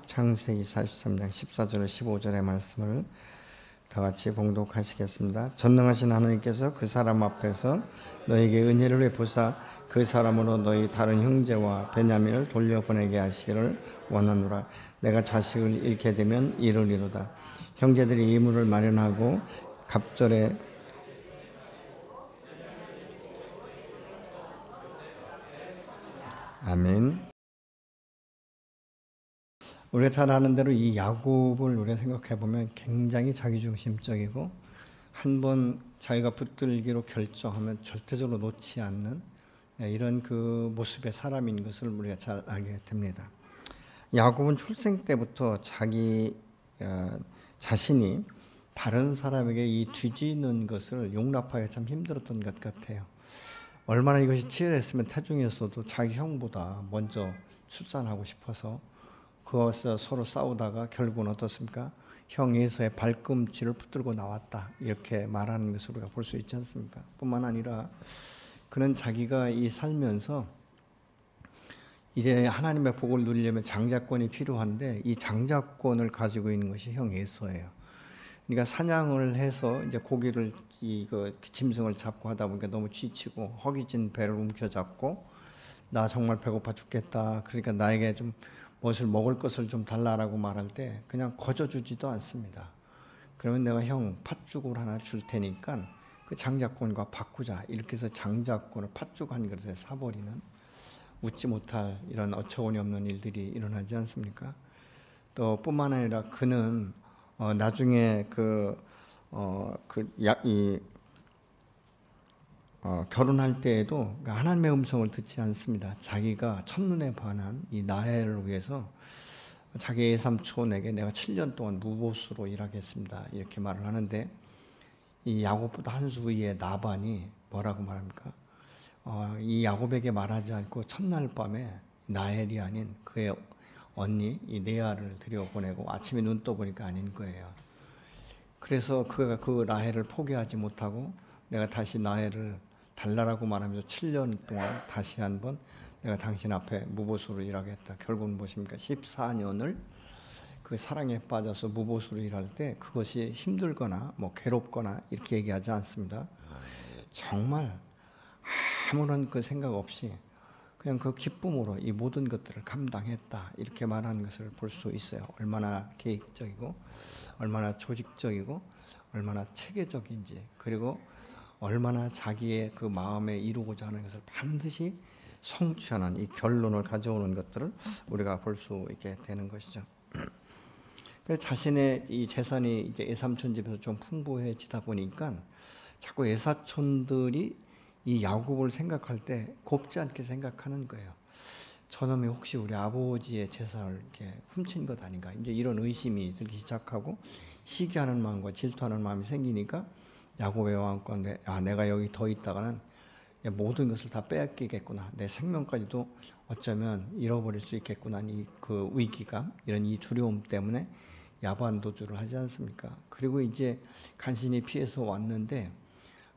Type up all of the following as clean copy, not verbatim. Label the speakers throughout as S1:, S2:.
S1: 창세기 43장 14절 15절의 말씀을 다 같이 봉독하시겠습니다. 전능하신 하나님께서 그 사람 앞에서 너에게 은혜를 베푸사 그 사람으로 너희 다른 형제와 베냐민을 돌려보내게 하시기를 원하노라. 내가 자식을 잃게 되면 이르리로다. 형제들이 이물을 마련하고 갑절에 아멘. 우리가 잘 아는 대로 이 야곱을 우리가 생각해 보면 굉장히 자기중심적이고 한번 자기가 붙들기로 결정하면 절대적으로 놓지 않는 이런 그 모습의 사람인 것을 우리가 잘 알게 됩니다. 야곱은 출생 때부터 자기 자신이 다른 사람에게 이 뒤지는 것을 용납하기 참 힘들었던 것 같아요. 얼마나 이것이 치열했으면 태중에서도 자기 형보다 먼저 출산하고 싶어서 그것을 서로 싸우다가 결국은 어떻습니까? 형 에서의 발꿈치를 붙들고 나왔다, 이렇게 말하는 것을 우리가 볼 수 있지 않습니까? 뿐만 아니라 그는 자기가 이 살면서 이제 하나님의 복을 누리려면 장자권이 필요한데 이 장자권을 가지고 있는 것이 형 에서예요. 그러니까 사냥을 해서 이제 고기를 짐승을 잡고 하다 보니까 너무 지치고 허기진 배를 움켜잡고 나 정말 배고파 죽겠다, 그러니까 나에게 좀 무엇을 먹을 것을 좀 달라라고 말할 때 그냥 거저주지도 않습니다. 그러면 내가 형 팥죽을 하나 줄 테니까 그 장자권과 바꾸자, 이렇게 해서 장자권을 팥죽 한 그릇에 사버리는 웃지 못할 이런 어처구니 없는 일들이 일어나지 않습니까? 또 뿐만 아니라 그는 나중에 결혼할 때에도 하나님의 음성을 듣지 않습니다. 자기가 첫눈에 반한 이 라헬을 위해서 자기 외삼촌에게 내가 7년 동안 무보수로 일하겠습니다, 이렇게 말을 하는데 이 야곱보다 한 수 위에 나반이 뭐라고 말합니까? 이 야곱에게 말하지 않고 첫날 밤에 라헬이 아닌 그의 언니 이 레아를 들여보내고 아침에 눈 떠보니까 아닌 거예요. 그래서 그가 그 라헬을 포기하지 못하고 내가 다시 라헬을 달라라고 말하면서 7년 동안 다시 한번 내가 당신 앞에 무보수로 일하겠다. 결국은 무엇입니까? 14년을 그 사랑에 빠져서 무보수로 일할 때 그것이 힘들거나 뭐 괴롭거나 이렇게 얘기하지 않습니다. 정말 아무런 그 생각 없이 그냥 그 기쁨으로 이 모든 것들을 감당했다, 이렇게 말하는 것을 볼 수 있어요. 얼마나 계획적이고 얼마나 조직적이고 얼마나 체계적인지, 그리고 얼마나 자기의 그 마음에 이루고자 하는 것을 반드시 성취하는 이 결론을 가져오는 것들을 우리가 볼 수 있게 되는 것이죠. 그래서 자신의 이 재산이 이제 외삼촌 집에서 좀 풍부해지다 보니까 자꾸 외사촌들이 이 야곱을 생각할 때 곱지 않게 생각하는 거예요. 저놈이 혹시 우리 아버지의 재산을 이렇게 훔친 것 아닌가, 이제 이런 의심이 들기 시작하고 시기하는 마음과 질투하는 마음이 생기니까 야곱의 왕과 내가 여기 더 있다가는 모든 것을 다 빼앗기겠구나, 내 생명까지도 어쩌면 잃어버릴 수 있겠구나, 이 그 위기감, 이런 이 두려움 때문에 야반도주를 하지 않습니까? 그리고 이제 간신히 피해서 왔는데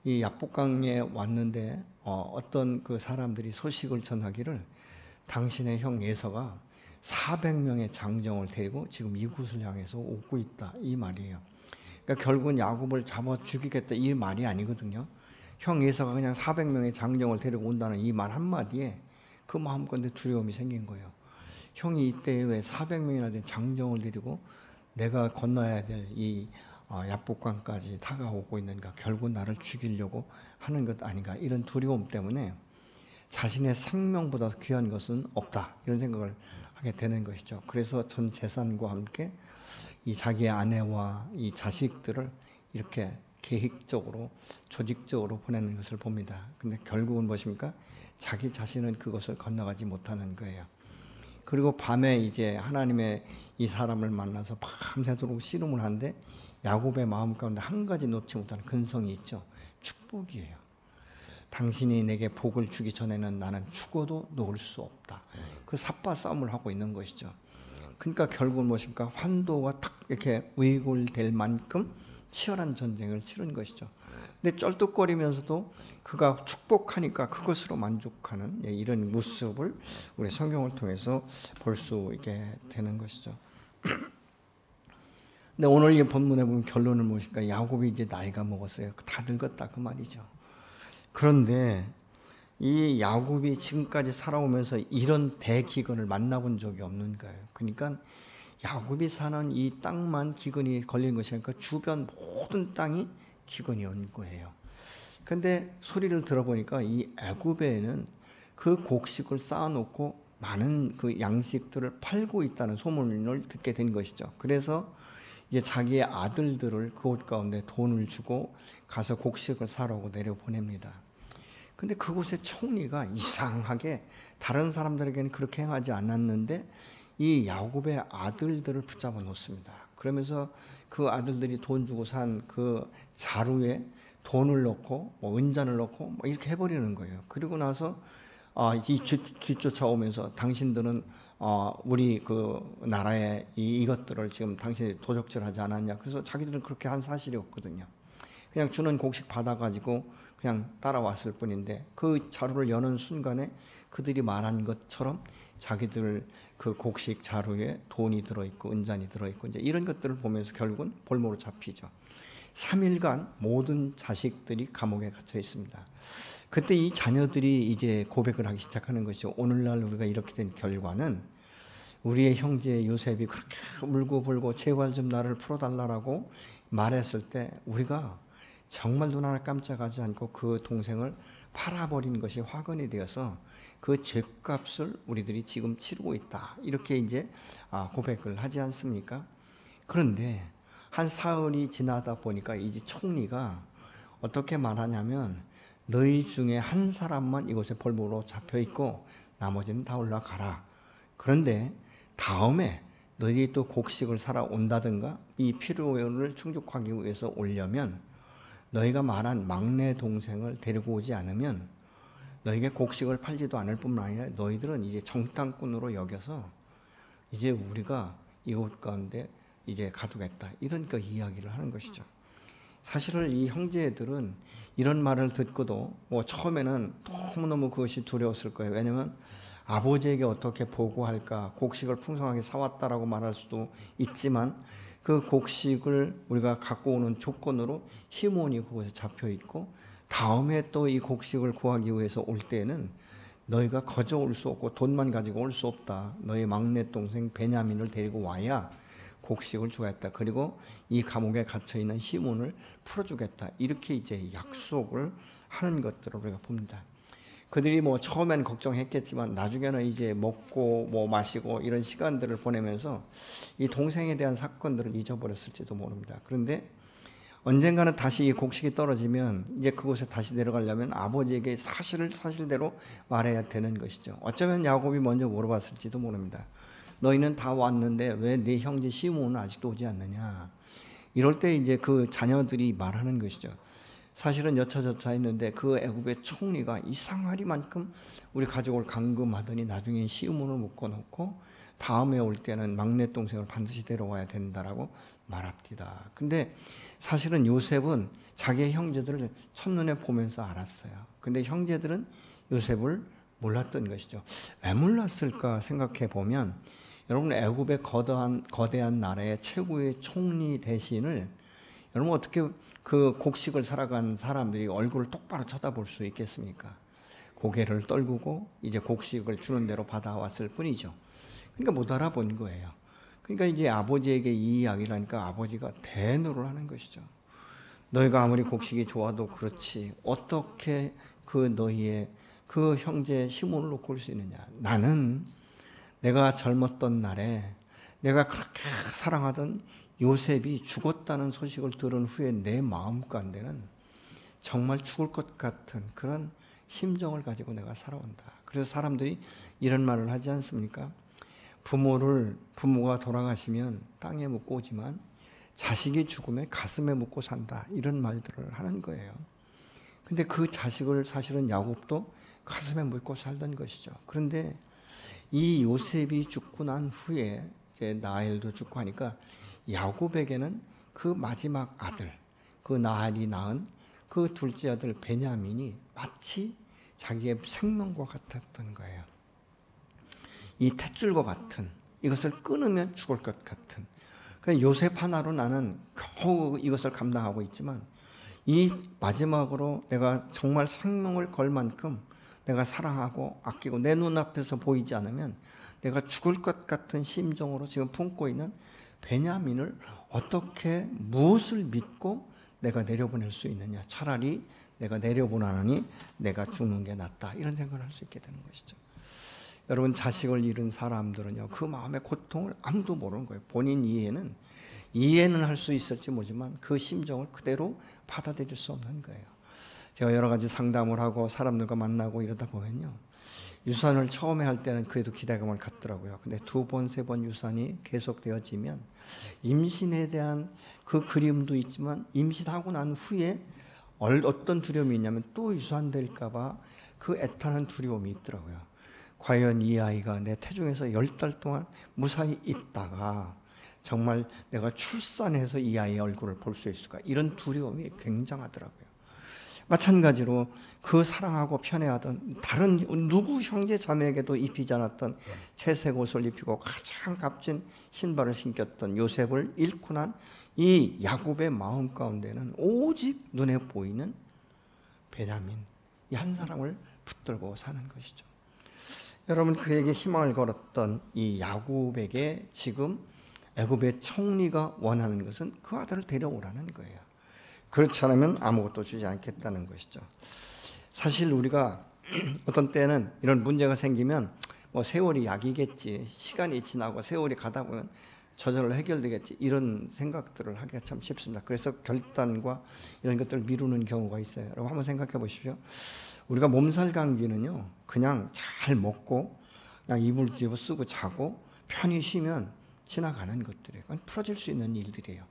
S1: 이 야복강에 왔는데 어떤 그 사람들이 소식을 전하기를 당신의 형 에서가 400명의 장정을 데리고 지금 이곳을 향해서 오고 있다, 이 말이에요. 그러니까 결국은 야곱을 잡아 죽이겠다, 이 말이 아니거든요. 형 에서가 그냥 400명의 장정을 데리고 온다는 이 말 한마디에 그 마음가운데 두려움이 생긴 거예요. 형이 이때 왜 400명이나 된 장정을 데리고 내가 건너야 될 이 야복강까지 다가오고 있는가, 결국 나를 죽이려고 하는 것 아닌가, 이런 두려움 때문에 자신의 생명보다 귀한 것은 없다, 이런 생각을 하게 되는 것이죠. 그래서 전 재산과 함께 이 자기의 아내와 이 자식들을 이렇게 계획적으로 조직적으로 보내는 것을 봅니다. 근데 결국은 무엇입니까? 자기 자신은 그것을 건너가지 못하는 거예요. 그리고 밤에 이제 하나님의 이 사람을 만나서 밤새도록 씨름을 하는데 야곱의 마음 가운데 한 가지 놓지 못하는 근성이 있죠. 축복이에요. 당신이 내게 복을 주기 전에는 나는 죽어도 놓을 수 없다. 그 삿바 싸움을 하고 있는 것이죠. 그러니까 결국은 무엇입니까? 환도가 탁 이렇게 위골될 만큼 치열한 전쟁을 치른 것이죠. 근데 쩔뚝거리면서도 그가 축복하니까 그것으로 만족하는 이런 모습을 우리 성경을 통해서 볼 수 있게 되는 것이죠. 근데 오늘 이 본문에 보면 결론을 무엇일까? 야곱이 이제 나이가 먹었어요. 다 늙었다 그 말이죠. 그런데 이 야곱이 지금까지 살아오면서 이런 대기근을 만나본 적이 없는 거예요. 그러니까 야곱이 사는 이 땅만 기근이 걸린 것이 아니라 주변 모든 땅이 기근이 온 거예요. 근데 소리를 들어보니까 이 애굽에는 그 곡식을 쌓아놓고 많은 그 양식들을 팔고 있다는 소문을 듣게 된 것이죠. 그래서 이제 자기의 아들들을 그곳 가운데 돈을 주고 가서 곡식을 사라고 내려보냅니다. 근데 그곳의 총리가 이상하게 다른 사람들에게는 그렇게 행하지 않았는데 이 야곱의 아들들을 붙잡아 놓습니다. 그러면서 그 아들들이 돈 주고 산 그 자루에 돈을 넣고 은잔을 넣고 이렇게 해버리는 거예요. 그리고 나서 뒤쫓아오면서 당신들은 우리 그 나라의 이것들을 지금 당신이 도적질하지 않았냐. 그래서 자기들은 그렇게 한 사실이 없거든요. 그냥 주는 곡식 받아가지고 그냥 따라왔을 뿐인데 그 자루를 여는 순간에 그들이 말한 것처럼 자기들 그 곡식 자루에 돈이 들어있고 은잔이 들어있고 이제 이런 것들을 보면서 결국은 볼모로 잡히죠. 3일간 모든 자식들이 감옥에 갇혀 있습니다. 그때 이 자녀들이 이제 고백을 하기 시작하는 것이죠. 오늘날 우리가 이렇게 된 결과는 우리의 형제 요셉이 그렇게 울고 불고 제발 좀 나를 풀어달라고 말했을 때 우리가 정말 눈 하나 깜짝하지 않고 그 동생을 팔아버린 것이 화근이 되어서 그 죄값을 우리들이 지금 치르고 있다. 이렇게 이제 고백을 하지 않습니까? 그런데 한 사흘이 지나다 보니까 이제 총리가 어떻게 말하냐면 너희 중에 한 사람만 이곳에 볼모로 잡혀 있고 나머지는 다 올라가라. 그런데 다음에 너희들이 또 곡식을 사러 온다든가 이 필요를 충족하기 위해서 오려면 너희가 말한 막내 동생을 데리고 오지 않으면 너희에게 곡식을 팔지도 않을 뿐만 아니라 너희들은 이제 정탐꾼으로 여겨서 이제 우리가 이곳 가운데 이제 가두겠다. 이런 그 이야기를 하는 것이죠. 사실은 이 형제들은 이런 말을 듣고도 처음에는 너무너무 그것이 두려웠을 거예요. 왜냐하면 아버지에게 어떻게 보고할까, 곡식을 풍성하게 사왔다라고 말할 수도 있지만 그 곡식을 우리가 갖고 오는 조건으로 시몬이 그곳에 잡혀 있고 다음에 또 이 곡식을 구하기 위해서 올 때에는 너희가 거저 올 수 없고 돈만 가지고 올 수 없다. 너희 막내 동생 베냐민을 데리고 와야 곡식을 주겠다. 그리고 이 감옥에 갇혀 있는 시몬을 풀어주겠다. 이렇게 이제 약속을 하는 것들을 우리가 봅니다. 그들이 처음엔 걱정했겠지만 나중에는 이제 먹고 마시고 이런 시간들을 보내면서 이 동생에 대한 사건들을 잊어버렸을지도 모릅니다. 그런데 언젠가는 다시 이 곡식이 떨어지면 이제 그곳에 다시 내려가려면 아버지에게 사실을 사실대로 말해야 되는 것이죠. 어쩌면 야곱이 먼저 물어봤을지도 모릅니다. 너희는 다 왔는데 왜 네 형제 시몬은 아직도 오지 않느냐. 이럴 때 이제 그 자녀들이 말하는 것이죠. 사실은 여차저차 했는데 그 애굽의 총리가 이상하리만큼 우리 가족을 감금하더니 나중에 시몬을 묶어놓고 다음에 올 때는 막내 동생을 반드시 데려와야 된다라고 말합니다. 근데 사실은 요셉은 자기의 형제들을 첫눈에 보면서 알았어요. 근데 형제들은 요셉을 몰랐던 것이죠. 왜 몰랐을까 생각해 보면 여러분 애굽의 거대한 나라의 최고의 총리 대신을 여러분 어떻게 그 곡식을 살아간 사람들이 얼굴을 똑바로 쳐다볼 수 있겠습니까? 고개를 떨구고 이제 곡식을 주는 대로 받아왔을 뿐이죠. 그러니까 못 알아본 거예요. 그러니까 이제 아버지에게 이 이야기를 하니까 아버지가 대노를 하는 것이죠. 너희가 아무리 곡식이 좋아도 그렇지 어떻게 그 너희의 그 형제 시몬을 놓고 올 수 있느냐. 나는 내가 젊었던 날에 내가 그렇게 사랑하던 요셉이 죽었다는 소식을 들은 후에 내 마음 가운데는 정말 죽을 것 같은 그런 심정을 가지고 내가 살아온다. 그래서 사람들이 이런 말을 하지 않습니까? 부모가 돌아가시면 땅에 묻고 오지만 자식이 죽으면 가슴에 묻고 산다. 이런 말들을 하는 거예요. 근데 그 자식을 사실은 야곱도 가슴에 묻고 살던 것이죠. 그런데 이 요셉이 죽고 난 후에 이제 라헬도 죽고 하니까 야곱에게는 그 마지막 아들, 그 라헬이 낳은 그 둘째 아들 베냐민이 마치 자기의 생명과 같았던 거예요. 이 탯줄과 같은 이것을 끊으면 죽을 것 같은. 그러니까 요셉 하나로 나는 겨우 이것을 감당하고 있지만 이 마지막으로 내가 정말 생명을 걸 만큼 내가 사랑하고 아끼고 내 눈앞에서 보이지 않으면 내가 죽을 것 같은 심정으로 지금 품고 있는 베냐민을 어떻게 무엇을 믿고 내가 내려보낼 수 있느냐. 차라리 내가 내려보내니 내가 죽는 게 낫다. 이런 생각을 할 수 있게 되는 것이죠. 여러분, 자식을 잃은 사람들은요, 그 마음의 고통을 아무도 모르는 거예요. 본인 이해는 할 수 있을지 모르지만 그 심정을 그대로 받아들일 수 없는 거예요. 제가 여러 가지 상담을 하고 사람들과 만나고 이러다 보면요, 유산을 처음에 할 때는 그래도 기대감을 갖더라고요. 근데 2번, 3번 유산이 계속되어지면 임신에 대한 그 그리움도 있지만 임신하고 난 후에 어떤 두려움이 있냐면 또 유산될까 봐 그 애타는 두려움이 있더라고요. 과연 이 아이가 내 태중에서 10달 동안 무사히 있다가 정말 내가 출산해서 이 아이의 얼굴을 볼 수 있을까? 이런 두려움이 굉장하더라고요. 마찬가지로 그 사랑하고 편애하던 다른 누구 형제 자매에게도 입히지 않았던 채색 옷을 입히고 가장 값진 신발을 신겼던 요셉을 잃고 난 이 야곱의 마음 가운데는 오직 눈에 보이는 베냐민, 이 한 사람을 붙들고 사는 것이죠. 여러분, 그에게 희망을 걸었던 이 야곱에게 지금 애굽의 총리가 원하는 것은 그 아들을 데려오라는 거예요. 그렇지 않으면 아무것도 주지 않겠다는 것이죠. 사실 우리가 어떤 때는 이런 문제가 생기면 뭐 세월이 약이겠지, 시간이 지나고 세월이 가다 보면 저절로 해결되겠지, 이런 생각들을 하기가 참 쉽습니다. 그래서 결단과 이런 것들을 미루는 경우가 있어요. 여러분 한번 생각해 보십시오. 우리가 몸살 감기는요, 그냥 잘 먹고 그냥 이불 뒤집어 쓰고 자고 편히 쉬면 지나가는 것들이에요. 풀어질 수 있는 일들이에요.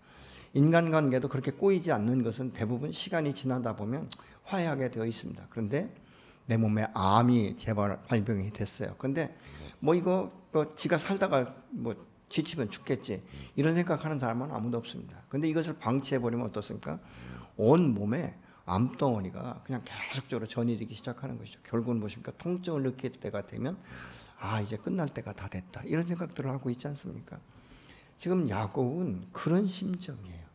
S1: 인간관계도 그렇게 꼬이지 않는 것은 대부분 시간이 지나다 보면 화해하게 되어 있습니다. 그런데 내 몸에 암이 발병이 됐어요. 그런데 뭐 이거 지가 살다가 뭐 지치면 죽겠지, 이런 생각하는 사람은 아무도 없습니다. 그런데 이것을 방치해버리면 어떻습니까? 온 몸에 암덩어리가 그냥 계속적으로 전이되기 시작하는 것이죠. 결국은 무엇입니까? 통증을 느낄 때가 되면 이제 끝날 때가 다 됐다, 이런 생각들을 하고 있지 않습니까? 지금 야곱은 그런 심정이에요.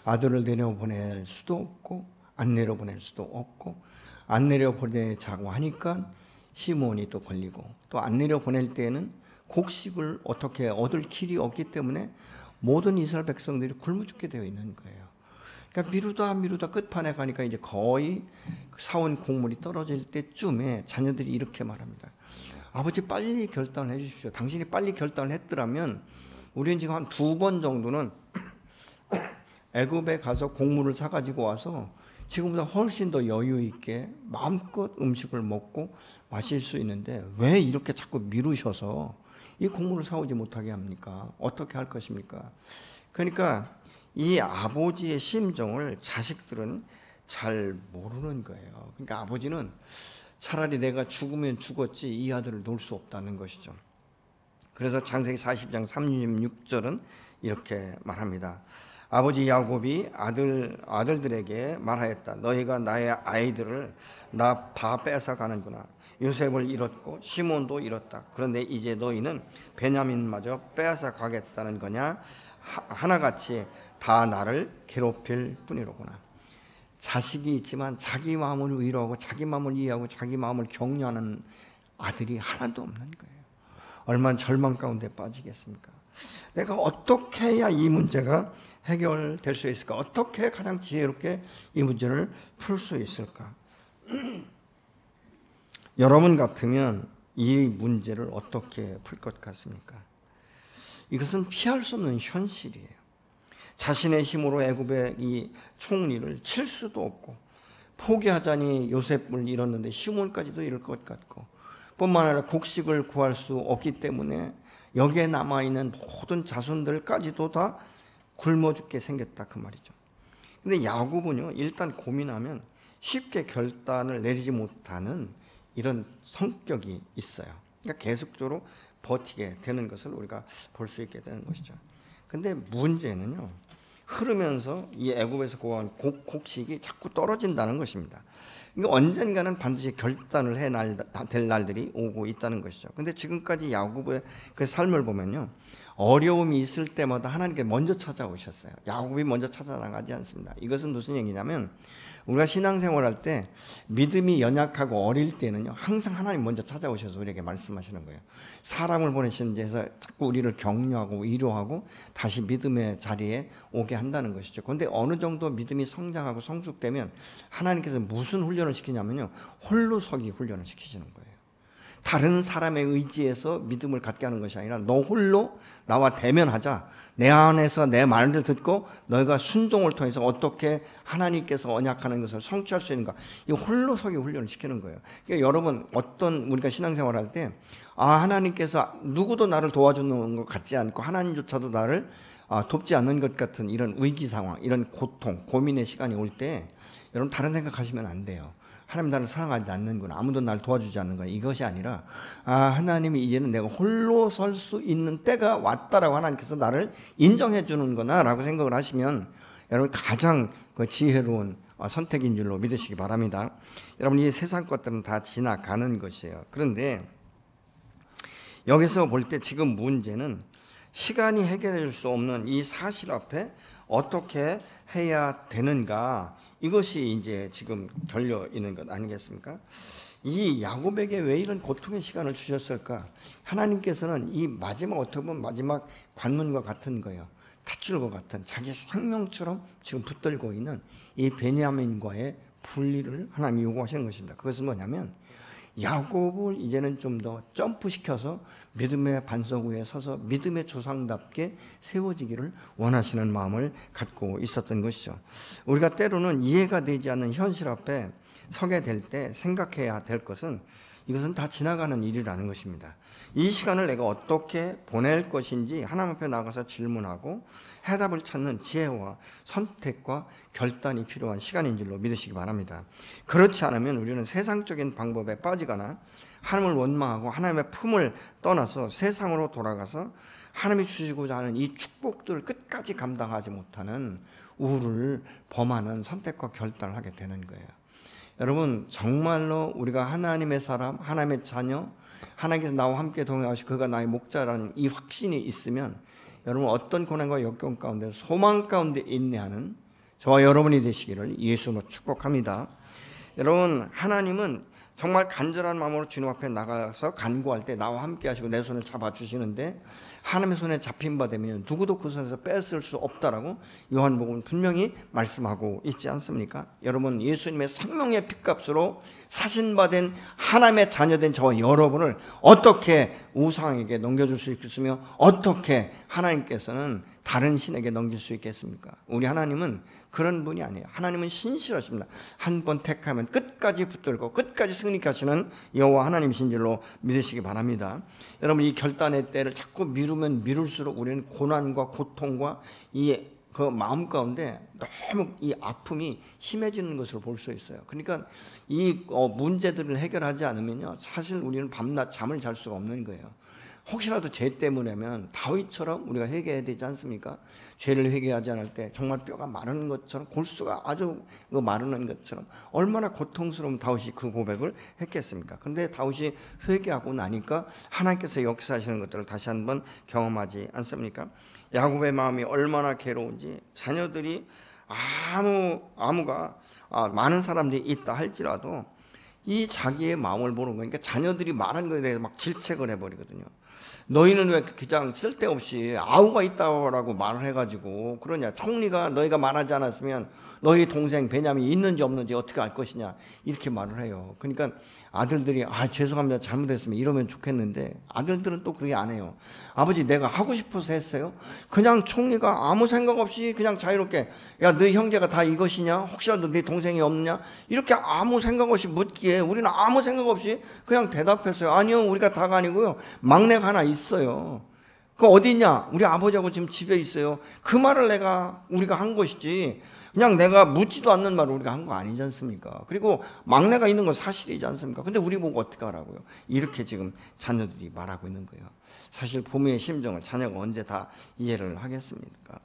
S1: 아들을 내려보낼 수도 없고 안 내려보낼 수도 없고, 안 내려보내자고 하니까 시몬이 또 걸리고, 또 안 내려보낼 때에는 곡식을 어떻게 얻을 길이 없기 때문에 모든 이스라엘 백성들이 굶어 죽게 되어 있는 거예요. 그러니까 미루다 끝판에 가니까 이제 거의 사온 곡물이 떨어질 때쯤에 자녀들이 이렇게 말합니다. 아버지, 빨리 결단을 해 주십시오. 당신이 빨리 결단을 했더라면 우리는 지금 한 2번 정도는 애굽에 가서 곡물을 사가지고 와서 지금보다 훨씬 더 여유 있게 마음껏 음식을 먹고 마실 수 있는데 왜 이렇게 자꾸 미루셔서 이 곡물을 사오지 못하게 합니까? 어떻게 할 것입니까? 그러니까 이 아버지의 심정을 자식들은 잘 모르는 거예요. 그러니까 아버지는 차라리 내가 죽으면 죽었지 이 아들을 놓을 수 없다는 것이죠. 그래서 창세기 40장 36절은 이렇게 말합니다. 아버지 야곱이 아들들에게 말하였다. 너희가 나의 아이들을 나 다 뺏어 가는구나. 요셉을 잃었고 시몬도 잃었다. 그런데 이제 너희는 베냐민마저 빼앗아 가겠다는 거냐? 하나같이 다 나를 괴롭힐 뿐이로구나. 자식이 있지만 자기 마음을 위로하고 자기 마음을 이해하고 자기 마음을 격려하는 아들이 하나도 없는 거예요. 얼마나 절망 가운데 빠지겠습니까? 내가 어떻게 해야 이 문제가 해결될 수 있을까? 어떻게 가장 지혜롭게 이 문제를 풀 수 있을까? 여러분 같으면 이 문제를 어떻게 풀 것 같습니까? 이것은 피할 수 없는 현실이에요. 자신의 힘으로 애굽의 이 총리를 칠 수도 없고, 포기하자니 요셉을 잃었는데 시몬까지도 잃을 것 같고, 뿐만 아니라 곡식을 구할 수 없기 때문에 여기에 남아있는 모든 자손들까지도 다 굶어 죽게 생겼다, 그 말이죠. 근데 야곱은요, 일단 고민하면 쉽게 결단을 내리지 못하는 이런 성격이 있어요. 그러니까 계속적으로 버티게 되는 것을 우리가 볼 수 있게 되는 것이죠. 근데 문제는요, 흐르면서 이 애굽에서 구한 곡식이 자꾸 떨어진다는 것입니다. 그러니까 언젠가는 반드시 결단을 해야 될 날들이 오고 있다는 것이죠. 근데 지금까지 야곱의 그 삶을 보면요, 어려움이 있을 때마다 하나님께 먼저 찾아오셨어요. 야곱이 먼저 찾아나가지 않습니다. 이것은 무슨 얘기냐면, 우리가 신앙생활할 때 믿음이 연약하고 어릴 때는요, 항상 하나님 먼저 찾아오셔서 우리에게 말씀하시는 거예요. 사람을 보내시는 데서 자꾸 우리를 격려하고 위로하고 다시 믿음의 자리에 오게 한다는 것이죠. 그런데 어느 정도 믿음이 성장하고 성숙되면 하나님께서 무슨 훈련을 시키냐면요, 홀로 서기 훈련을 시키시는 거예요. 다른 사람의 의지에서 믿음을 갖게 하는 것이 아니라 너 홀로 나와 대면하자. 내 안에서 내 말을 듣고 너희가 순종을 통해서 어떻게 하나님께서 언약하는 것을 성취할 수 있는가, 이 홀로 서기 훈련을 시키는 거예요. 그러니까 여러분, 어떤 우리가 신앙생활할 때 하나님께서 누구도 나를 도와주는 것 같지 않고 하나님조차도 나를 돕지 않는 것 같은 이런 위기 상황, 이런 고통, 고민의 시간이 올 때 여러분 다른 생각하시면 안 돼요. 하나님 나를 사랑하지 않는구나, 아무도 나를 도와주지 않는구나, 이것이 아니라 하나님이 이제는 내가 홀로 설 수 있는 때가 왔다라고 하나님께서 나를 인정해 주는구나 라고 생각을 하시면 여러분 가장 그 지혜로운 선택인 줄로 믿으시기 바랍니다. 여러분, 이 세상 것들은 다 지나가는 것이에요. 그런데 여기서 볼 때 지금 문제는 시간이 해결해 줄 수 없는 이 사실 앞에 어떻게 해야 되는가, 이것이 이제 지금 걸려 있는 것 아니겠습니까? 이 야곱에게 왜 이런 고통의 시간을 주셨을까? 하나님께서는 이 마지막, 어떻게 보면 마지막 관문과 같은 거예요. 탯줄과 같은 자기 생명처럼 지금 붙들고 있는 이 베냐민과의 분리를 하나님이 요구하시는 것입니다. 그것은 뭐냐면 야곱을 이제는 좀 더 점프시켜서 믿음의 반석 위에 서서 믿음의 조상답게 세워지기를 원하시는 마음을 갖고 있었던 것이죠. 우리가 때로는 이해가 되지 않는 현실 앞에 서게 될 때 생각해야 될 것은, 이것은 다 지나가는 일이라는 것입니다. 이 시간을 내가 어떻게 보낼 것인지 하나님 앞에 나가서 질문하고 해답을 찾는 지혜와 선택과 결단이 필요한 시간인 줄로 믿으시기 바랍니다. 그렇지 않으면 우리는 세상적인 방법에 빠지거나 하나님을 원망하고 하나님의 품을 떠나서 세상으로 돌아가서 하나님이 주시고자 하는 이 축복들을 끝까지 감당하지 못하는 우를 범하는 선택과 결단을 하게 되는 거예요. 여러분, 정말로 우리가 하나님의 사람, 하나님의 자녀, 하나님께서 나와 함께 동행하시고 그가 나의 목자라는 이 확신이 있으면 여러분 어떤 고난과 역경 가운데 소망 가운데 인내하는 저와 여러분이 되시기를 예수로 축복합니다. 여러분, 하나님은 정말 간절한 마음으로 주님 앞에 나가서 간구할 때 나와 함께 하시고 내 손을 잡아주시는데, 하나님의 손에 잡힌 바 되면 누구도 그 손에서 뺏을 수 없다라고 요한복음은 분명히 말씀하고 있지 않습니까? 여러분, 예수님의 생명의 핏값으로 사신받은 하나님의 자녀된 저와 여러분을 어떻게 우상에게 넘겨줄 수 있겠으며 어떻게 하나님께서는 다른 신에게 넘길 수 있겠습니까? 우리 하나님은 그런 분이 아니에요. 하나님은 신실하십니다. 한 번 택하면 끝까지 붙들고 끝까지 승리하시는 여호와 하나님이신 줄로 믿으시기 바랍니다. 여러분, 이 결단의 때를 자꾸 미루면 미룰수록 우리는 고난과 고통과 그 마음 가운데 너무 이 아픔이 심해지는 것으로 볼 수 있어요. 그러니까 이 문제들을 해결하지 않으면요, 사실 우리는 밤낮 잠을 잘 수가 없는 거예요. 혹시라도 죄 때문에면 다윗처럼 우리가 회개해야 되지 않습니까? 죄를 회개하지 않을 때 정말 뼈가 마르는 것처럼, 골수가 아주 마르는 것처럼 얼마나 고통스러운 다윗이 그 고백을 했겠습니까? 그런데 다윗이 회개하고 나니까 하나님께서 역사하시는 것들을 다시 한번 경험하지 않습니까? 야곱의 마음이 얼마나 괴로운지, 자녀들이 아무가 많은 사람들이 있다 할지라도 이 자기의 마음을 보는 거니까 자녀들이 말한 것에 대해서 막 질책을 해버리거든요. 너희는 왜 그냥 쓸데없이 아우가 있다고 말을 해가지고 그러냐, 총리가 너희가 말하지 않았으면 너희 동생 베냐민이 있는지 없는지 어떻게 알 것이냐, 이렇게 말을 해요. 그러니까 아들들이 죄송합니다, 잘못했으면 이러면 좋겠는데 아들들은 또 그렇게 안 해요. 아버지, 내가 하고 싶어서 했어요. 그냥 총리가 아무 생각 없이 그냥 자유롭게, 야, 너희 형제가 다 이것이냐, 혹시라도 네 동생이 없느냐, 이렇게 아무 생각 없이 묻기에 우리는 아무 생각 없이 그냥 대답했어요. 아니요, 우리가 다가 아니고요, 막내가 하나 있어요. 그 어디 있냐? 우리 아버지하고 지금 집에 있어요. 그 말을 우리가 한 것이지, 그냥 내가 묻지도 않는 말을 우리가 한 거 아니지 않습니까? 그리고 막내가 있는 건 사실이지 않습니까? 근데 우리 보고 어떻게 하라고요? 이렇게 지금 자녀들이 말하고 있는 거예요. 사실 부모의 심정을 자녀가 언제 다 이해를 하겠습니까?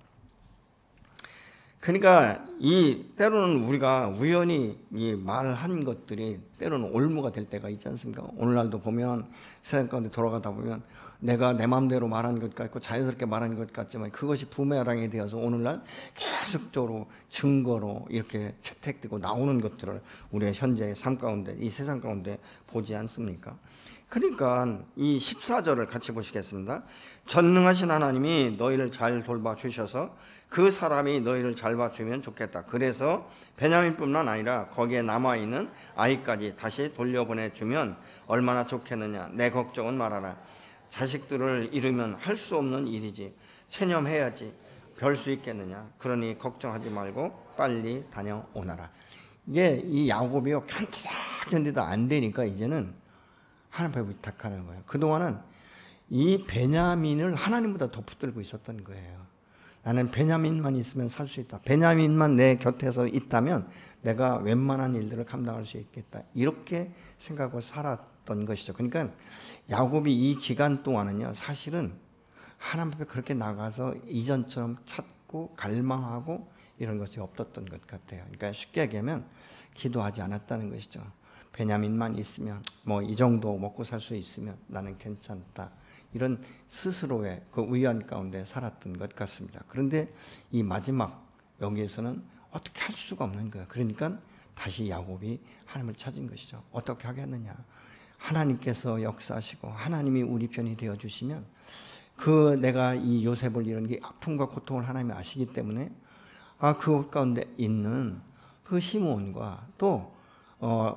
S1: 그러니까 이 때로는 우리가 우연히 이 말한 것들이 때로는 올무가 될 때가 있지 않습니까? 오늘날도 보면 세상 가운데 돌아가다 보면 내가 내 마음대로 말한 것 같고 자연스럽게 말한 것 같지만 그것이 부메랑이 되어서 오늘날 계속적으로 증거로 이렇게 채택되고 나오는 것들을 우리가 현재의 삶 가운데 이 세상 가운데 보지 않습니까? 그러니까 이 14절을 같이 보시겠습니다. 전능하신 하나님이 너희를 잘 돌봐주셔서 그 사람이 너희를 잘 봐주면 좋겠다. 그래서 베냐민뿐만 아니라 거기에 남아있는 아이까지 다시 돌려보내주면 얼마나 좋겠느냐. 내 걱정은 말아라. 자식들을 잃으면 할 수 없는 일이지. 체념해야지. 별 수 있겠느냐. 그러니 걱정하지 말고 빨리 다녀오너라. 이게 이 야곱이요 견디다 안 되니까 이제는 하나님 앞에 부탁하는 거예요. 그동안은 이 베냐민을 하나님보다 더 붙들고 있었던 거예요. 나는 베냐민만 있으면 살 수 있다. 베냐민만 내 곁에서 있다면 내가 웬만한 일들을 감당할 수 있겠다. 이렇게 생각하고 살았던 것이죠. 그러니까 야곱이 이 기간 동안은요, 사실은 하나님 앞에 그렇게 나가서 이전처럼 찾고 갈망하고 이런 것이 없었던 것 같아요. 그러니까 쉽게 얘기하면 기도하지 않았다는 것이죠. 베냐민만 있으면 뭐 이 정도 먹고 살 수 있으면 나는 괜찮다. 이런 스스로의 그 위안 가운데 살았던 것 같습니다. 그런데 이 마지막 여기에서는 어떻게 할 수가 없는 거예요. 그러니까 다시 야곱이 하나님을 찾은 것이죠. 어떻게 하겠느냐. 하나님께서 역사하시고 하나님이 우리 편이 되어주시면 그 내가 이 요셉을 이런 게 아픔과 고통을 하나님이 아시기 때문에 그 가운데 있는 그 시므온과 또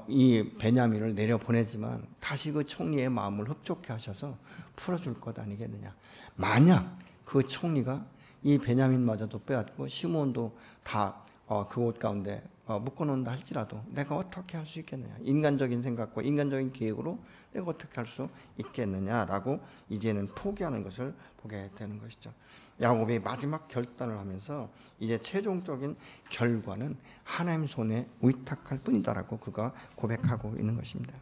S1: 이 베냐민을 내려보내지만 다시 그 총리의 마음을 흡족해 하셔서 풀어줄 것 아니겠느냐. 만약 그 총리가 이 베냐민마저도 빼앗고 시므온도 다 그곳 가운데 묶어놓는다 할지라도 내가 어떻게 할 수 있겠느냐. 인간적인 생각과 인간적인 계획으로 내가 어떻게 할 수 있겠느냐라고 이제는 포기하는 것을 보게 되는 것이죠. 야곱이 마지막 결단을 하면서 이제 최종적인 결과는 하나님 손에 위탁할 뿐이다라고 그가 고백하고 있는 것입니다.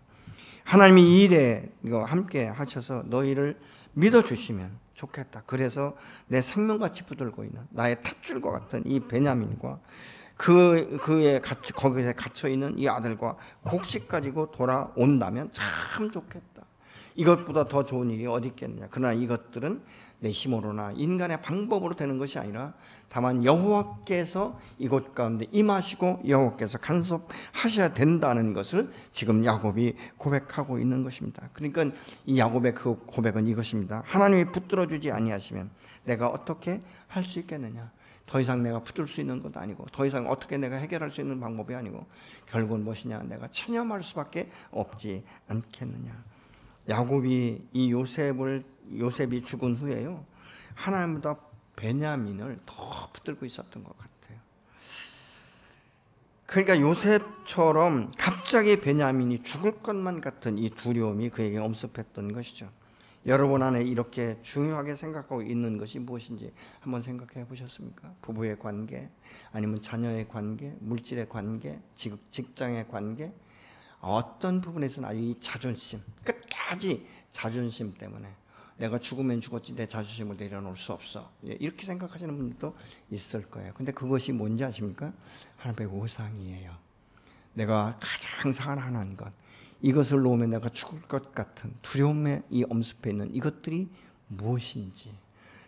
S1: 하나님이 이 일에 이거 함께 하셔서 너희를 믿어주시면 좋겠다. 그래서 내 생명같이 붙들고 있는 나의 탑줄과 같은 이 베냐민과 거기에 갇혀 있는 이 아들과 곡식 가지고 돌아온다면 참 좋겠다. 이것보다 더 좋은 일이 어디 있겠느냐. 그러나 이것들은 내 힘으로나 인간의 방법으로 되는 것이 아니라 다만 여호와께서 이곳 가운데 임하시고 여호와께서 간섭하셔야 된다는 것을 지금 야곱이 고백하고 있는 것입니다. 그러니까 이 야곱의 그 고백은 이것입니다. 하나님이 붙들어주지 아니하시면 내가 어떻게 할 수 있겠느냐. 더 이상 내가 붙들 수 있는 것도 아니고 더 이상 어떻게 내가 해결할 수 있는 방법이 아니고 결국은 무엇이냐. 내가 체념할 수밖에 없지 않겠느냐. 야곱이 이 요셉이 죽은 후에요, 하나님보다 베냐민을 더 붙들고 있었던 것 같아요. 그러니까 요셉처럼 갑자기 베냐민이 죽을 것만 같은 이 두려움이 그에게 엄습했던 것이죠. 여러분 안에 이렇게 중요하게 생각하고 있는 것이 무엇인지 한번 생각해 보셨습니까? 부부의 관계, 아니면 자녀의 관계, 물질의 관계, 직장의 관계, 어떤 부분에서는 아주 이 자존심, 끝까지 자존심 때문에 내가 죽으면 죽었지 내 자존심을 내려놓을 수 없어. 이렇게 생각하시는 분들도 있을 거예요. 근데 그것이 뭔지 아십니까? 하나님의 우상이에요. 내가 가장 사랑하는 것, 이것을 놓으면 내가 죽을 것 같은 두려움에 이 엄습해 있는 이것들이 무엇인지,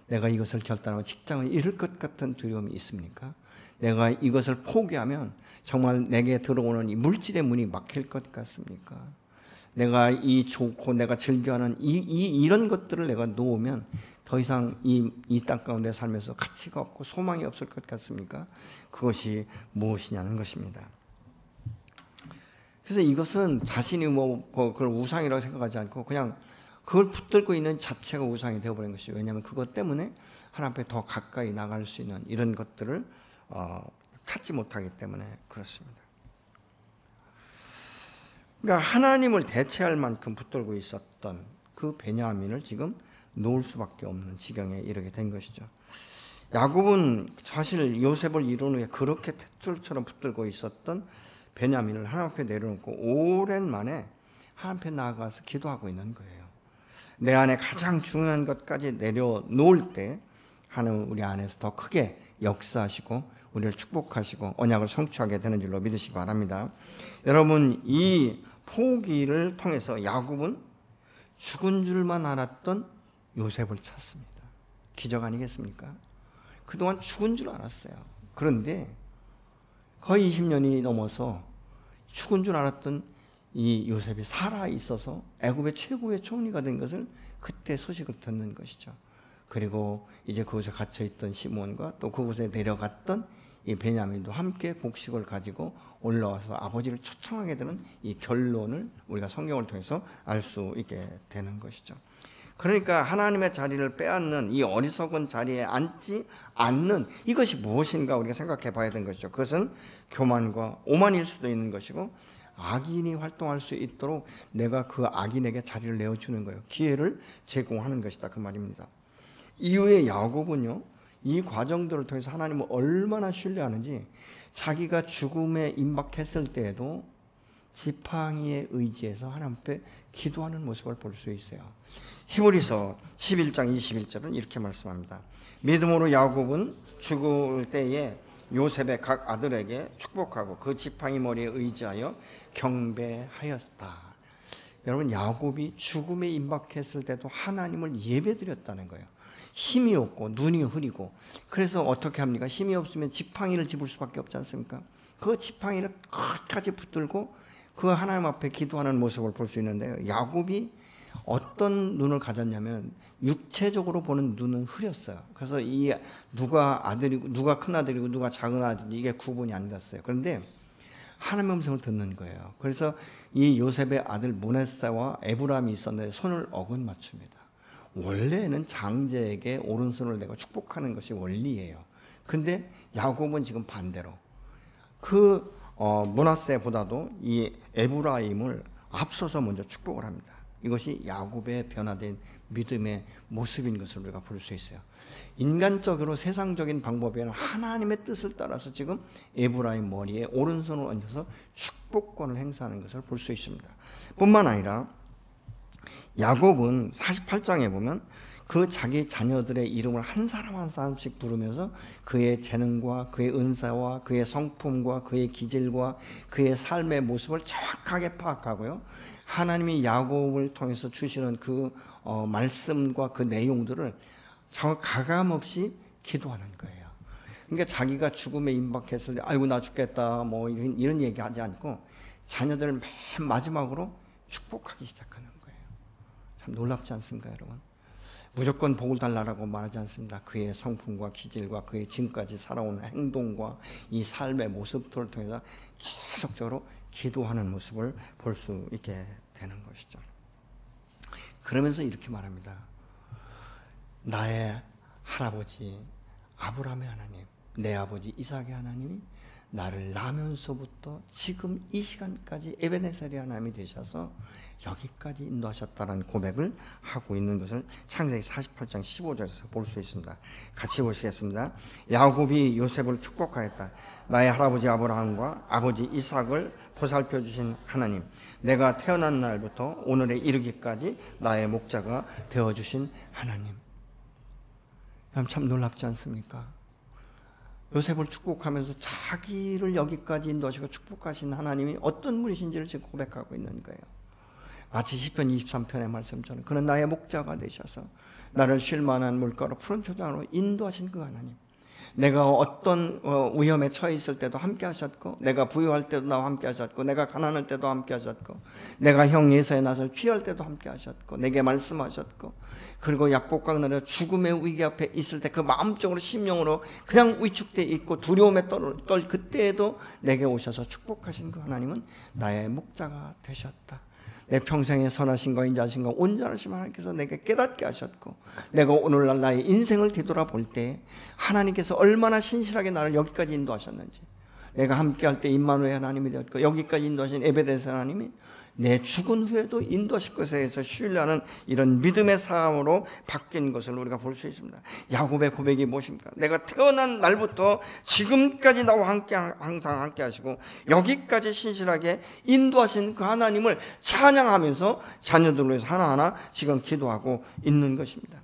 S1: 내가 이것을 결단하면 직장을 잃을 것 같은 두려움이 있습니까? 내가 이것을 포기하면 정말 내게 들어오는 이 물질의 문이 막힐 것 같습니까? 내가 이 좋고 내가 즐겨하는 이런 것들을 내가 놓으면 더 이상 이 땅 가운데 살면서 가치가 없고 소망이 없을 것 같습니까? 그것이 무엇이냐는 것입니다. 그래서 이것은 자신이 그걸 우상이라고 생각하지 않고 그냥 그걸 붙들고 있는 자체가 우상이 되어버린 것이죠. 왜냐하면 그것 때문에 하나님 앞에 더 가까이 나갈 수 있는 이런 것들을 찾지 못하기 때문에 그렇습니다. 그러니까 하나님을 대체할 만큼 붙들고 있었던 그 베냐민을 지금 놓을 수밖에 없는 지경에 이르게 된 것이죠. 야곱은 사실 요셉을 이룬 후에 그렇게 탯줄처럼 붙들고 있었던 베냐민을 하나님 앞에 내려놓고 오랜만에 하나님 앞에 나아가서 기도하고 있는 거예요. 내 안에 가장 중요한 것까지 내려놓을 때 하나님 우리 안에서 더 크게 역사하시고 우리를 축복하시고 언약을 성취하게 되는 줄로 믿으시기 바랍니다. 여러분, 이 포기를 통해서 야곱은 죽은 줄만 알았던 요셉을 찾습니다. 기적 아니겠습니까? 그동안 죽은 줄 알았어요. 그런데 거의 20년이 넘어서 죽은 줄 알았던 이 요셉이 살아 있어서 애굽의 최고의 총리가 된 것을 그때 소식을 듣는 것이죠. 그리고 이제 그곳에 갇혀 있던 시몬과 또 그곳에 내려갔던 이 베냐민도 함께 곡식을 가지고 올라와서 아버지를 초청하게 되는 이 결론을 우리가 성경을 통해서 알 수 있게 되는 것이죠. 그러니까 하나님의 자리를 빼앗는 이 어리석은 자리에 앉지 않는 이것이 무엇인가 우리가 생각해 봐야 되는 것이죠. 그것은 교만과 오만일 수도 있는 것이고 악인이 활동할 수 있도록 내가 그 악인에게 자리를 내어주는 거예요. 기회를 제공하는 것이다, 그 말입니다. 이후에 야곱은요, 이 과정들을 통해서 하나님을 얼마나 신뢰하는지 자기가 죽음에 임박했을 때에도 지팡이에 의지해서 하나님 앞에 기도하는 모습을 볼 수 있어요. 히브리서 11장 21절은 이렇게 말씀합니다. 믿음으로 야곱은 죽을 때에 요셉의 각 아들에게 축복하고 그 지팡이 머리에 의지하여 경배하였다. 여러분, 야곱이 죽음에 임박했을 때도 하나님을 예배드렸다는 거예요. 힘이 없고 눈이 흐리고, 그래서 어떻게 합니까? 힘이 없으면 지팡이를 집을 수밖에 없지 않습니까? 그 지팡이를 끝까지 붙들고 그 하나님 앞에 기도하는 모습을 볼 수 있는데요, 야곱이 어떤 눈을 가졌냐면 육체적으로 보는 눈은 흐렸어요. 그래서 이 누가 아들이고 누가 큰 아들이고 누가 작은 아들인지 이게 구분이 안 갔어요. 그런데 하나님의 음성을 듣는 거예요. 그래서 이 요셉의 아들 모네사와 에브라임이 있었는데 손을 어긋맞춥니다. 원래는 장제에게 오른손을 내가 축복하는 것이 원리예요. 그런데 야곱은 지금 반대로 그 므낫세보다도 이 에브라임을 앞서서 먼저 축복을 합니다. 이것이 야곱의 변화된 믿음의 모습인 것을 우리가 볼 수 있어요. 인간적으로 세상적인 방법에는 하나님의 뜻을 따라서 지금 에브라임 머리에 오른손을 얹어서 축복권을 행사하는 것을 볼 수 있습니다. 뿐만 아니라 야곱은 48장에 보면 그 자기 자녀들의 이름을 한 사람 한 사람씩 부르면서 그의 재능과 그의 은사와 그의 성품과 그의 기질과 그의 삶의 모습을 정확하게 파악하고요, 하나님이 야곱을 통해서 주시는 그 말씀과 그 내용들을 가감없이 기도하는 거예요. 그러니까 자기가 죽음에 임박했을 때 아이고 나 죽겠다 뭐 이런 얘기하지 않고 자녀들을 맨 마지막으로 축복하기 시작하는 거예요. 참 놀랍지 않습니까, 여러분? 무조건 복을 달라라고 말하지 않습니다. 그의 성품과 기질과 그의 지금까지 살아온 행동과 이 삶의 모습들을 통해서 계속적으로 기도하는 모습을 볼 수 있게 되는 것이죠. 그러면서 이렇게 말합니다. 나의 할아버지 아브라함의 하나님, 내 아버지 이삭의 하나님이 나를 나면서부터 지금 이 시간까지 에베네셀의 하나님이 되셔서 여기까지 인도하셨다는 고백을 하고 있는 것을 창세기 48장 15절에서 볼 수 있습니다. 같이 보시겠습니다. 야곱이 요셉을 축복하였다. 나의 할아버지 아브라함과 아버지 이삭을 보살펴 주신 하나님, 내가 태어난 날부터 오늘에 이르기까지 나의 목자가 되어주신 하나님. 참 놀랍지 않습니까? 요셉을 축복하면서 자기를 여기까지 인도하시고 축복하신 하나님이 어떤 분이신지를 지금 고백하고 있는 거예요. 마치 시편 23편의 말씀처럼 그는 나의 목자가 되셔서 나를 쉴 만한 물가로 푸른 초장으로 인도하신 그 하나님. 내가 어떤 위험에 처해 있을 때도 함께 하셨고, 내가 부유할 때도 나와 함께 하셨고, 내가 가난할 때도 함께 하셨고, 내가 형 예서의 낯을 피할 때도 함께 하셨고, 내게 말씀하셨고, 그리고 약복강 나라 죽음의 위기 앞에 있을 때 그 마음적으로 심령으로 그냥 위축돼 있고 두려움에 떨 그때에도 내게 오셔서 축복하신 그 하나님은 나의 목자가 되셨다. 내 평생의 선하신과 인자하신과 온전하신 하나님께서 내게 깨닫게 하셨고, 내가 오늘날 나의 인생을 뒤돌아볼 때 하나님께서 얼마나 신실하게 나를 여기까지 인도하셨는지, 내가 함께할 때 임마누엘 하나님이 되었고 여기까지 인도하신 에베네셀 하나님이 내 죽은 후에도 인도하실 것에 대해서 신뢰하는 이런 믿음의 삶으로 바뀐 것을 우리가 볼 수 있습니다. 야곱의 고백이 무엇입니까? 내가 태어난 날부터 지금까지 나와 함께 항상 함께 하시고 여기까지 신실하게 인도하신 그 하나님을 찬양하면서 자녀들을 위해서 하나하나 지금 기도하고 있는 것입니다.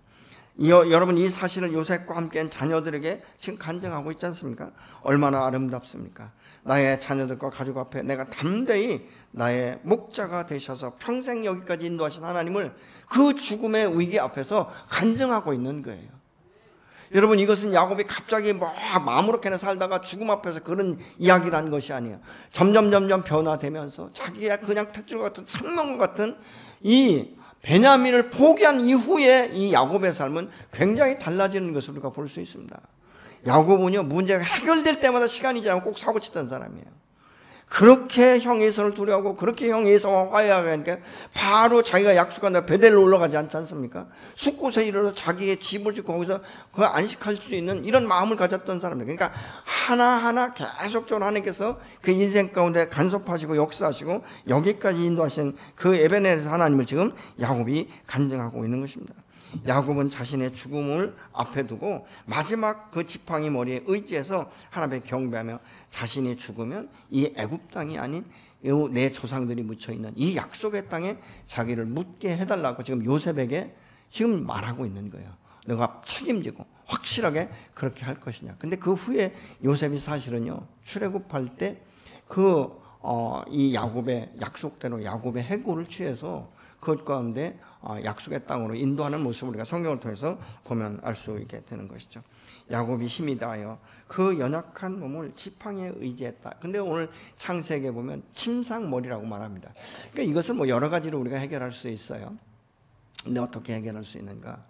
S1: 여러분 이 사실을 요셉과 함께한 자녀들에게 지금 간증하고 있지 않습니까? 얼마나 아름답습니까? 나의 자녀들과 가족 앞에 내가 담대히 나의 목자가 되셔서 평생 여기까지 인도하신 하나님을 그 죽음의 위기 앞에서 간증하고 있는 거예요. 여러분 이것은 야곱이 갑자기 뭐 아무렇게나 살다가 죽음 앞에서 그런 이야기를 한 것이 아니에요. 점점 변화되면서 자기가 그냥 탯줄 같은 생명과 같은 이 베냐민을 포기한 이후에 이 야곱의 삶은 굉장히 달라지는 것을 우리가 볼 수 있습니다. 야곱은요 문제가 해결될 때마다 시간이 지나면 꼭 사고치던 사람이에요. 그렇게 형 에서를 두려워하고 그렇게 형 에서와 화해하니까 바로 자기가 약속한 데 베델로 올라가지 않지 않습니까? 숫곳에 이르러 자기의 집을 짓고 거기서 그 안식할 수 있는 이런 마음을 가졌던 사람들. 그러니까 하나하나 계속적으로 하나님께서 그 인생 가운데 간섭하시고 역사하시고 여기까지 인도하신 그 에베네zer 하나님을 지금 야곱이 간증하고 있는 것입니다. 야곱은 자신의 죽음을 앞에 두고 마지막 그 지팡이 머리에 의지해서 하나님께 경배하며 자신이 죽으면 이 애굽 땅이 아닌 내 조상들이 묻혀있는 이 약속의 땅에 자기를 묻게 해달라고 지금 요셉에게 지금 말하고 있는 거예요. 너가 책임지고 확실하게 그렇게 할 것이냐. 근데 그 후에 요셉이 사실은요 출애굽할 때 이 야곱의 약속대로 야곱의 해골을 취해서 그것 가운데 약속의 땅으로 인도하는 모습을 우리가 성경을 통해서 보면 알 수 있게 되는 것이죠. 야곱이 힘이 다하여 그 연약한 몸을 지팡이에 의지했다. 근데 오늘 창세기에 보면 침상머리라고 말합니다. 그러니까 이것을 뭐 여러 가지로 우리가 해결할 수 있어요. 근데 어떻게 해결할 수 있는가?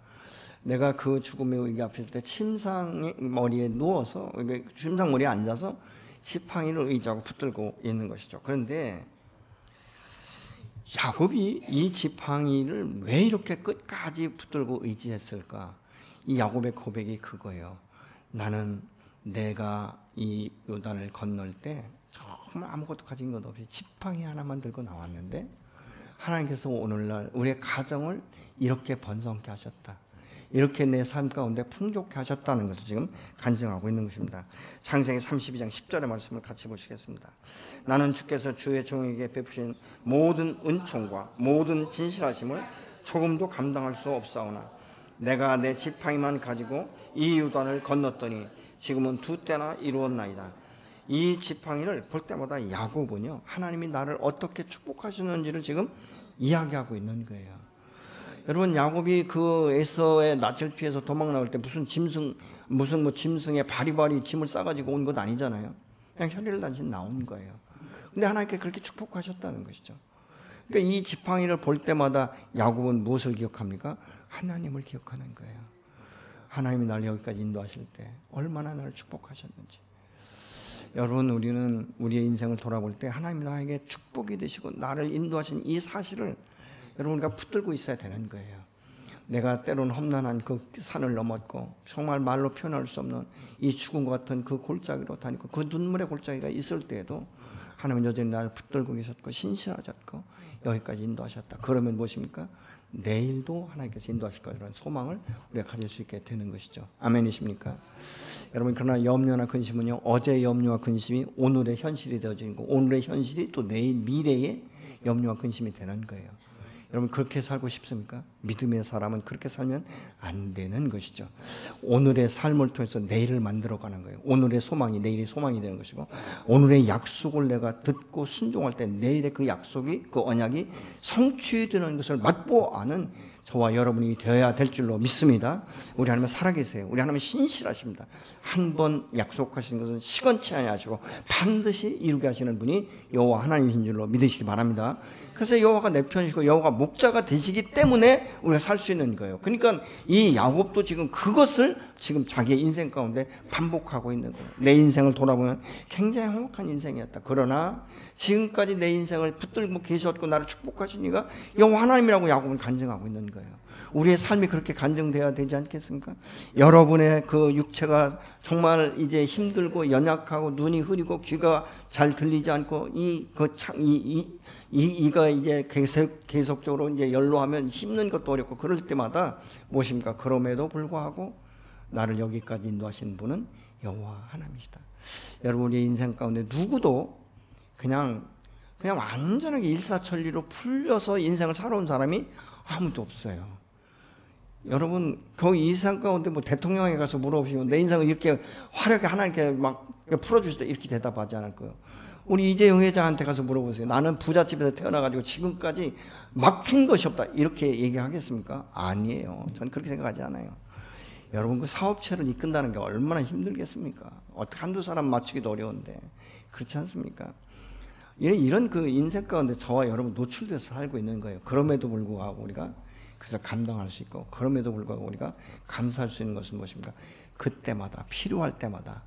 S1: 내가 그 죽음의 위기 앞에 있을 때 침상머리에 누워서 침상머리에 앉아서 지팡이를 의지하고 붙들고 있는 것이죠. 그런데 야곱이 이 지팡이를 왜 이렇게 끝까지 붙들고 의지했을까? 이 야곱의 고백이 그거예요. 나는 내가 이 요단을 건널 때 정말 아무것도 가진 것 없이 지팡이 하나만 들고 나왔는데 하나님께서 오늘날 우리의 가정을 이렇게 번성케 하셨다. 이렇게 내 삶 가운데 풍족케 하셨다는 것을 지금 간증하고 있는 것입니다. 창세기 32장 10절의 말씀을 같이 보시겠습니다. 나는 주께서 주의 종에게 베푸신 모든 은총과 모든 진실하심을 조금도 감당할 수 없사오나 내가 내 지팡이만 가지고 이 요단을 건넜더니 지금은 2때나 이루었나이다. 이 지팡이를 볼 때마다 야곱은요 하나님이 나를 어떻게 축복하셨는지를 지금 이야기하고 있는 거예요. 여러분 야곱이 그 에서의 낯을 피해서 도망 나올 때 무슨 짐승의 바리바리 짐을 싸가지고 온 것 아니잖아요. 그냥 혈리를 단신 나온 거예요. 근데 하나님께 그렇게 축복하셨다는 것이죠. 그러니까 이 지팡이를 볼 때마다 야곱은 무엇을 기억합니까? 하나님을 기억하는 거예요. 하나님이 나를 여기까지 인도하실 때 얼마나 나를 축복하셨는지. 여러분 우리는 우리의 인생을 돌아볼 때 하나님이 나에게 축복이 되시고 나를 인도하신 이 사실을 여러분 우리가 붙들고 있어야 되는 거예요. 내가 때로는 험난한 그 산을 넘었고 정말 말로 표현할 수 없는 이 죽음과 같은 그 골짜기로 다니고 그 눈물의 골짜기가 있을 때에도 하나님은 여전히 나를 붙들고 계셨고 신실하셨고 여기까지 인도하셨다. 그러면 무엇입니까? 내일도 하나님께서 인도하실 거라는 소망을 우리가 가질 수 있게 되는 것이죠. 아멘이십니까? 여러분 그러나 염려나 근심은요 어제의 염려와 근심이 오늘의 현실이 되어지는 거 오늘의 현실이 또 내일 미래의 염려와 근심이 되는 거예요. 여러분 그렇게 살고 싶습니까? 믿음의 사람은 그렇게 살면 안 되는 것이죠. 오늘의 삶을 통해서 내일을 만들어가는 거예요. 오늘의 소망이 내일의 소망이 되는 것이고 오늘의 약속을 내가 듣고 순종할 때 내일의 그 약속이 그 언약이 성취되는 것을 맛보아는 저와 여러분이 되어야 될 줄로 믿습니다. 우리 하나님은 살아계세요. 우리 하나님은 신실하십니다. 한 번 약속하신 것은 시건치 아니하시고 반드시 이루게 하시는 분이 여호와 하나님이신 줄로 믿으시기 바랍니다. 그래서 여호와가 내 편이시고 여호와가 목자가 되시기 때문에 우리가 살 수 있는 거예요. 그러니까 이 야곱도 지금 그것을 지금 자기의 인생 가운데 반복하고 있는 거예요. 내 인생을 돌아보면 굉장히 행복한 인생이었다. 그러나 지금까지 내 인생을 붙들고 계셨고 나를 축복하신 이가 여호와 하나님이라고 야곱은 간증하고 있는 거예요. 우리의 삶이 그렇게 간증되어야 되지 않겠습니까? 여러분의 그 육체가 정말 이제 힘들고 연약하고 눈이 흐리고 귀가 잘 들리지 않고 이가 이제 계속적으로 이제 연로하면 씹는 것도 어렵고 그럴 때마다 무엇입니까? 그럼에도 불구하고 나를 여기까지 인도하신 분은 여호와 하나님이시다. 여러분 우리의 인생 가운데 누구도 그냥 완전하게 일사천리로 풀려서 인생을 살아온 사람이 아무도 없어요. 여러분 그 이상 가운데 뭐 대통령에 가서 물어보시면 내 인생을 이렇게 화려하게 하나님께 막 풀어주시다 이렇게 대답하지 않을 거예요. 우리 이재용 회장한테 가서 물어보세요. 나는 부잣집에서 태어나가지고 지금까지 막힌 것이 없다 이렇게 얘기하겠습니까? 아니에요. 저는 그렇게 생각하지 않아요. 여러분 그 사업체를 이끈다는 게 얼마나 힘들겠습니까? 어떻게 한두 사람 맞추기도 어려운데 그렇지 않습니까? 이런 그 인생 가운데 저와 여러분 노출돼서 살고 있는 거예요. 그럼에도 불구하고 우리가 그래서 감당할 수 있고, 그럼에도 불구하고 우리가 감사할 수 있는 것은 무엇입니까? 그때마다 필요할 때마다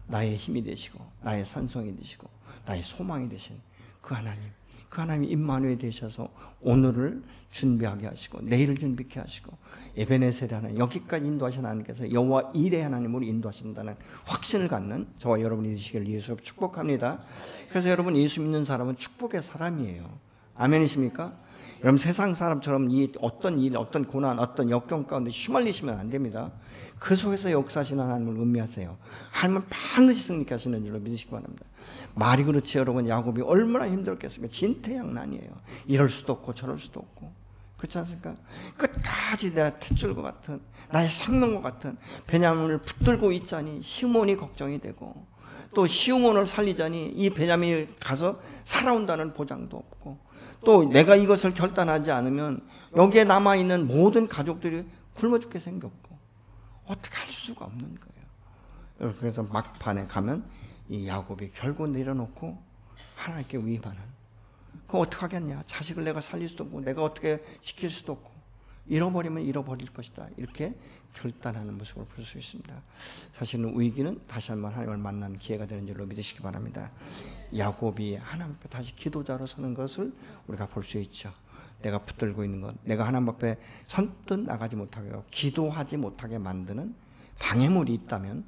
S1: 나의 힘이 되시고 나의 산성이 되시고 나의 소망이 되신 그 하나님, 그 하나님이 임마누엘 되셔서 오늘을 준비하게 하시고 내일을 준비케 하시고 에베네셀의 하나님, 여기까지 인도하신 하나님께서 여호와 일의 하나님으로 인도하신다는 확신을 갖는 저와 여러분이 되시기를 예수 축복합니다. 그래서 여러분 예수 믿는 사람은 축복의 사람이에요. 아멘이십니까? 여러분 세상 사람처럼 이 어떤 일, 어떤 고난, 어떤 역경 가운데 휘말리시면 안 됩니다. 그 속에서 역사하시는 하나님을 의미하세요. 하나님은 반드시 승리하시는 줄로 믿으시기 바랍니다. 말이 그렇지 여러분 야곱이 얼마나 힘들었겠습니까? 진퇴양난이에요. 이럴 수도 없고 저럴 수도 없고 그렇지 않습니까? 끝까지 내가 탯줄과 같은 나의 생명과 같은 베냐민을 붙들고 있자니 시몬이 걱정이 되고 또 시몬을 살리자니 이 베냐민이 가서 살아온다는 보장도 없고 또 내가 이것을 결단하지 않으면 여기에 남아있는 모든 가족들이 굶어 죽게 생겼고 어떻게 할 수가 없는 거예요. 그래서 막판에 가면 이 야곱이 결국 내려놓고 하나님께 위반한 그거 어떻게 하겠냐. 자식을 내가 살릴 수도 없고 내가 어떻게 지킬 수도 없고 잃어버리면 잃어버릴 것이다. 이렇게 결단하는 모습을 볼 수 있습니다. 사실은 위기는 다시 한번 하나님을 만나는 기회가 되는 줄로 믿으시기 바랍니다. 야곱이 하나님 앞에 다시 기도자로 서는 것을 우리가 볼 수 있죠. 내가 붙들고 있는 것, 내가 하나님 앞에 선뜻 나가지 못하게 하고 기도하지 못하게 만드는 방해물이 있다면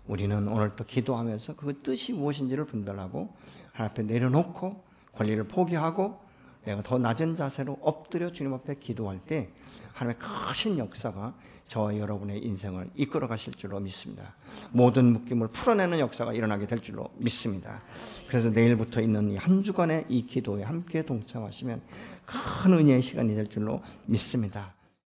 S1: 우리는 오늘 또 기도하면서 그 뜻이 무엇인지를 분별하고 하나님 앞에 내려놓고 권리를 포기하고 내가 더 낮은 자세로 엎드려 주님 앞에 기도할 때 하나님의 크신 역사가 저와 여러분의 인생을 이끌어 가실 줄로 믿습니다. 모든 묶임을 풀어내는 역사가 일어나게 될 줄로 믿습니다. 그래서 내일부터 있는 이 한 주간의 이 기도에 함께 동참하시면 큰 은혜의 시간이 될 줄로 믿습니다.